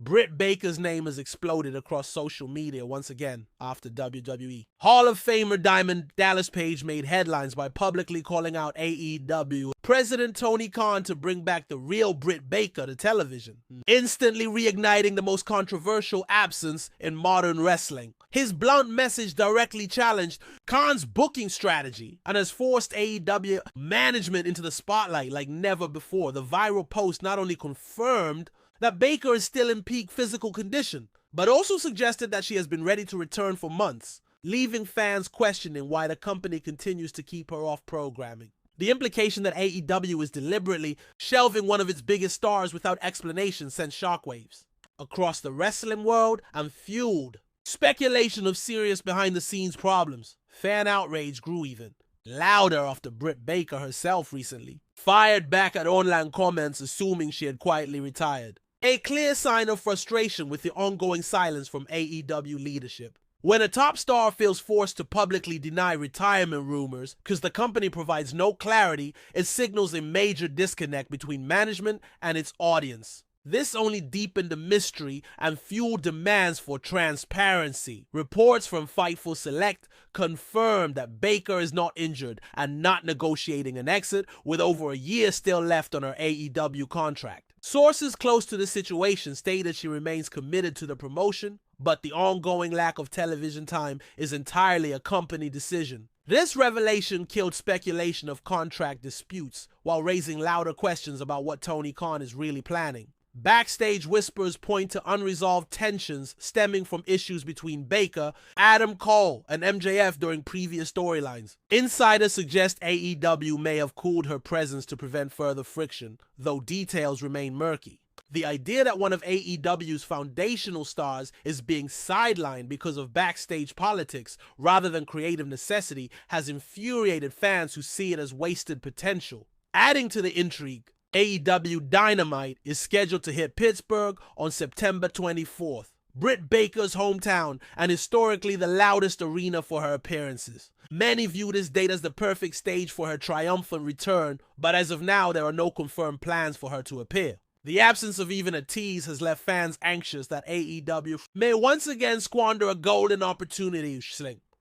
Britt Baker's name has exploded across social media once again after WWE. Hall of Famer Diamond Dallas Page made headlines by publicly calling out AEW President Tony Khan to bring back the real Britt Baker to television, instantly reigniting the most controversial absence in modern wrestling. His blunt message directly challenged Khan's booking strategy and has forced AEW management into the spotlight like never before. The viral post not only confirmed that Baker is still in peak physical condition, but also suggested that she has been ready to return for months, leaving fans questioning why the company continues to keep her off programming. The implication that AEW is deliberately shelving one of its biggest stars without explanation sent shockwaves across the wrestling world and fueled speculation of serious behind-the-scenes problems. Fan outrage grew even louder after Britt Baker herself recently fired back at online comments assuming she had quietly retired. A clear sign of frustration with the ongoing silence from AEW leadership. When a top star feels forced to publicly deny retirement rumors because the company provides no clarity, it signals a major disconnect between management and its audience. This only deepened the mystery and fueled demands for transparency. Reports from Fightful Select confirmed that Baker is not injured and not negotiating an exit, with over a year still left on her AEW contract. Sources close to the situation stated she remains committed to the promotion, but the ongoing lack of television time is entirely a company decision. This revelation killed speculation of contract disputes while raising louder questions about what Tony Khan is really planning. Backstage whispers point to unresolved tensions stemming from issues between Baker, Adam Cole, and MJF during previous storylines. Insiders suggest AEW may have cooled her presence to prevent further friction, though details remain murky. The idea that one of AEW's foundational stars is being sidelined because of backstage politics rather than creative necessity has infuriated fans who see it as wasted potential. Adding to the intrigue, AEW Dynamite is scheduled to hit Pittsburgh on September 24th, Britt Baker's hometown and historically the loudest arena for her appearances. Many view this date as the perfect stage for her triumphant return, but as of now there are no confirmed plans for her to appear. The absence of even a tease has left fans anxious that AEW may once again squander a golden opportunity.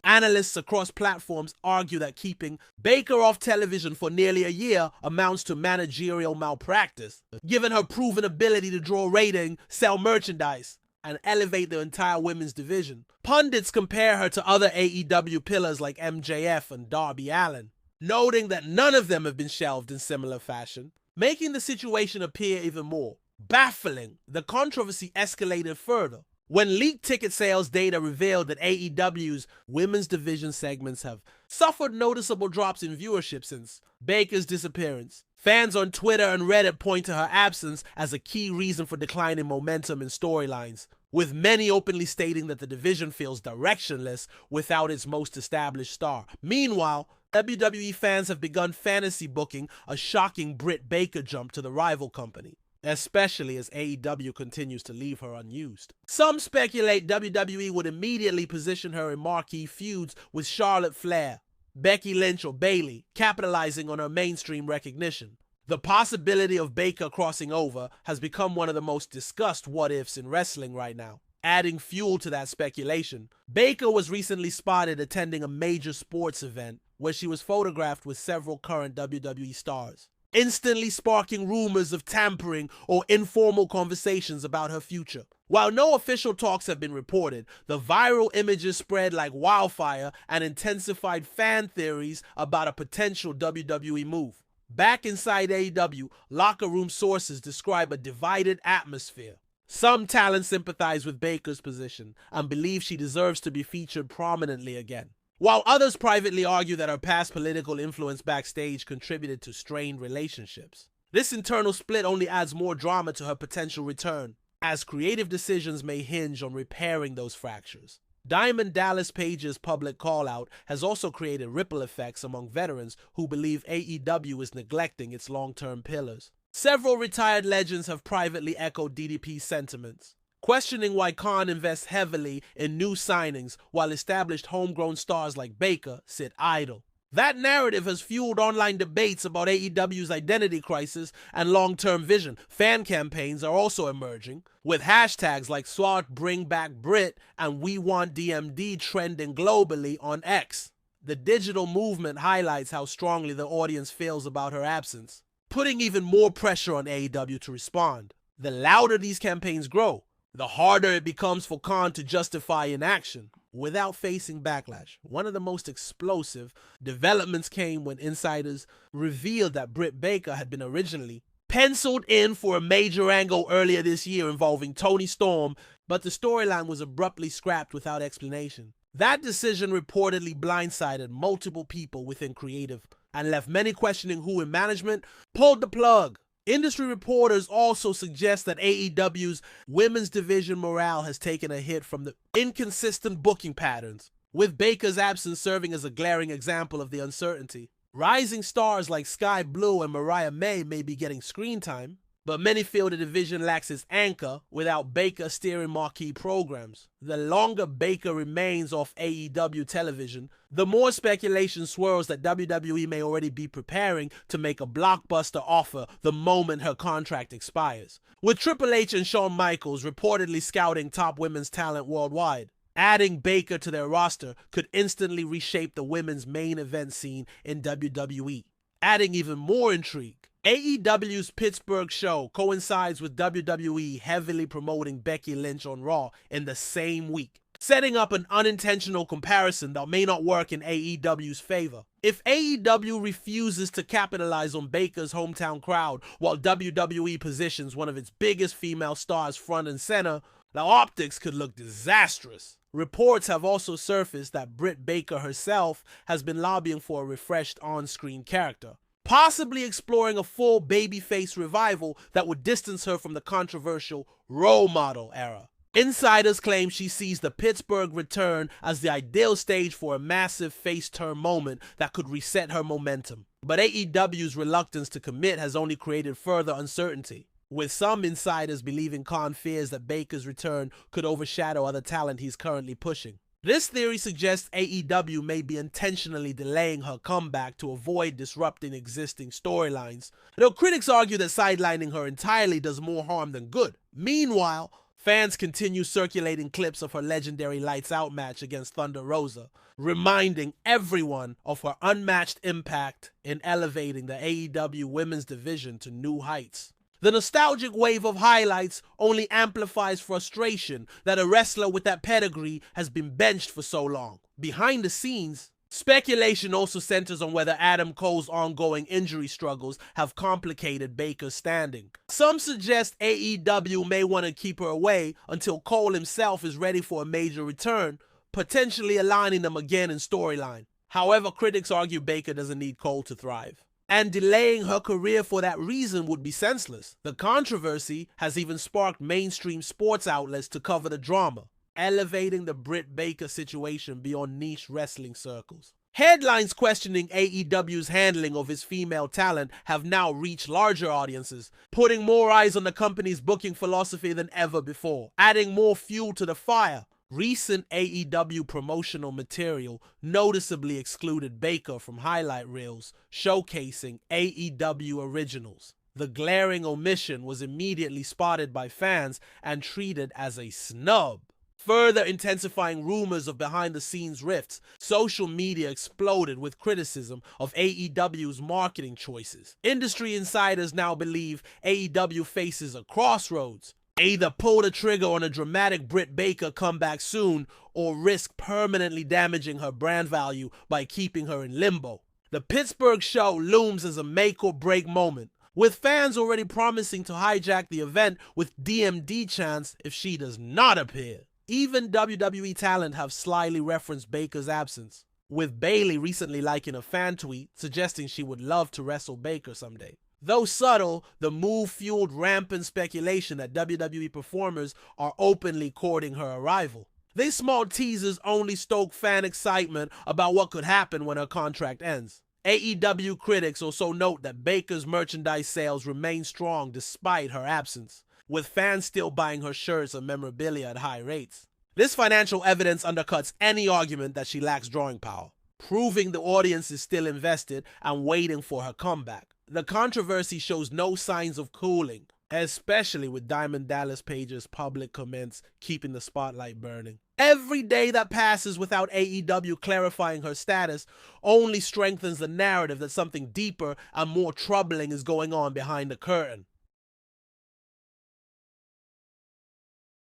Analysts across platforms argue that keeping Baker off television for nearly a year amounts to managerial malpractice, given her proven ability to draw rating, sell merchandise, and elevate the entire women's division. Pundits compare her to other AEW pillars like MJF and Darby Allin, noting that none of them have been shelved in similar fashion, making the situation appear even more baffling. The controversy escalated further when leaked ticket sales data revealed that AEW's women's division segments have suffered noticeable drops in viewership since Baker's disappearance. Fans on Twitter and Reddit point to her absence as a key reason for declining momentum in storylines, with many openly stating that the division feels directionless without its most established star. Meanwhile, WWE fans have begun fantasy booking a shocking Britt Baker jump to the rival company, especially as AEW continues to leave her unused. Some speculate WWE would immediately position her in marquee feuds with Charlotte Flair, Becky Lynch, or Bayley, capitalizing on her mainstream recognition. The possibility of Baker crossing over has become one of the most discussed what-ifs in wrestling right now. Adding fuel to that speculation, Baker was recently spotted attending a major sports event where she was photographed with several current WWE stars, instantly sparking rumors of tampering or informal conversations about her future. While no official talks have been reported, the viral images spread like wildfire and intensified fan theories about a potential WWE move. Back inside AEW, locker room sources describe a divided atmosphere. Some talent sympathize with Baker's position and believe she deserves to be featured prominently again, while others privately argue that her past political influence backstage contributed to strained relationships. This internal split only adds more drama to her potential return, as creative decisions may hinge on repairing those fractures. Diamond Dallas Page's public call-out has also created ripple effects among veterans who believe AEW is neglecting its long-term pillars. Several retired legends have privately echoed DDP's sentiments, questioning why Khan invests heavily in new signings while established homegrown stars like Baker sit idle. That narrative has fueled online debates about AEW's identity crisis and long-term vision. Fan campaigns are also emerging, with hashtags like Swat Bring Back Britt and We Want DMD trending globally on X. The digital movement highlights how strongly the audience feels about her absence, putting even more pressure on AEW to respond. The louder these campaigns grow, the harder it becomes for Khan to justify inaction without facing backlash. One of the most explosive developments came when insiders revealed that Britt Baker had been originally penciled in for a major angle earlier this year involving Toni Storm, but the storyline was abruptly scrapped without explanation. That decision reportedly blindsided multiple people within creative and left many questioning who in management pulled the plug. Industry reporters also suggest that AEW's women's division morale has taken a hit from the inconsistent booking patterns, with Baker's absence serving as a glaring example of the uncertainty. Rising stars like Sky Blue and Mariah May be getting screen time, but many feel the division lacks its anchor without Baker steering marquee programs. The longer Baker remains off AEW television, the more speculation swirls that WWE may already be preparing to make a blockbuster offer the moment her contract expires, with Triple H and Shawn Michaels reportedly scouting top women's talent worldwide. Adding Baker to their roster could instantly reshape the women's main event scene in WWE, adding even more intrigue. AEW's Pittsburgh show coincides with WWE heavily promoting Becky Lynch on Raw in the same week, setting up an unintentional comparison that may not work in AEW's favor. If AEW refuses to capitalize on Baker's hometown crowd while WWE positions one of its biggest female stars front and center, the optics could look disastrous. Reports have also surfaced that Britt Baker herself has been lobbying for a refreshed on-screen character, possibly exploring a full babyface revival that would distance her from the controversial role model era. Insiders claim she sees the Pittsburgh return as the ideal stage for a massive face turn moment that could reset her momentum. But AEW's reluctance to commit has only created further uncertainty, with some insiders believing Khan fears that Baker's return could overshadow other talent he's currently pushing. This theory suggests AEW may be intentionally delaying her comeback to avoid disrupting existing storylines, though critics argue that sidelining her entirely does more harm than good. Meanwhile, fans continue circulating clips of her legendary Lights Out match against Thunder Rosa, reminding everyone of her unmatched impact in elevating the AEW women's division to new heights. The nostalgic wave of highlights only amplifies frustration that a wrestler with that pedigree has been benched for so long. Behind the scenes, speculation also centers on whether Adam Cole's ongoing injury struggles have complicated Baker's standing. Some suggest AEW may want to keep her away until Cole himself is ready for a major return, potentially aligning them again in storyline. However, critics argue Baker doesn't need Cole to thrive, and delaying her career for that reason would be senseless. The controversy has even sparked mainstream sports outlets to cover the drama, elevating the Britt Baker situation beyond niche wrestling circles. Headlines questioning AEW's handling of its female talent have now reached larger audiences, putting more eyes on the company's booking philosophy than ever before, adding more fuel to the fire. Recent AEW promotional material noticeably excluded Baker from highlight reels showcasing AEW originals. The glaring omission was immediately spotted by fans and treated as a snub. Further intensifying rumors of behind-the-scenes rifts, social media exploded with criticism of AEW's marketing choices. Industry insiders now believe AEW faces a crossroads. Either pull the trigger on a dramatic Britt Baker comeback soon, or risk permanently damaging her brand value by keeping her in limbo. The Pittsburgh show looms as a make-or-break moment, with fans already promising to hijack the event with DMD chants if she does not appear. Even WWE talent have slyly referenced Baker's absence, with Bayley recently liking a fan tweet suggesting she would love to wrestle Baker someday. Though subtle, the move fueled rampant speculation that WWE performers are openly courting her arrival. These small teasers only stoke fan excitement about what could happen when her contract ends. AEW critics also note that Baker's merchandise sales remain strong despite her absence, with fans still buying her shirts and memorabilia at high rates. This financial evidence undercuts any argument that she lacks drawing power. proving the audience is still invested and waiting for her comeback. The controversy shows no signs of cooling, especially with Diamond Dallas Page's public comments keeping the spotlight burning. Every day that passes without AEW clarifying her status only strengthens the narrative that something deeper and more troubling is going on behind the curtain.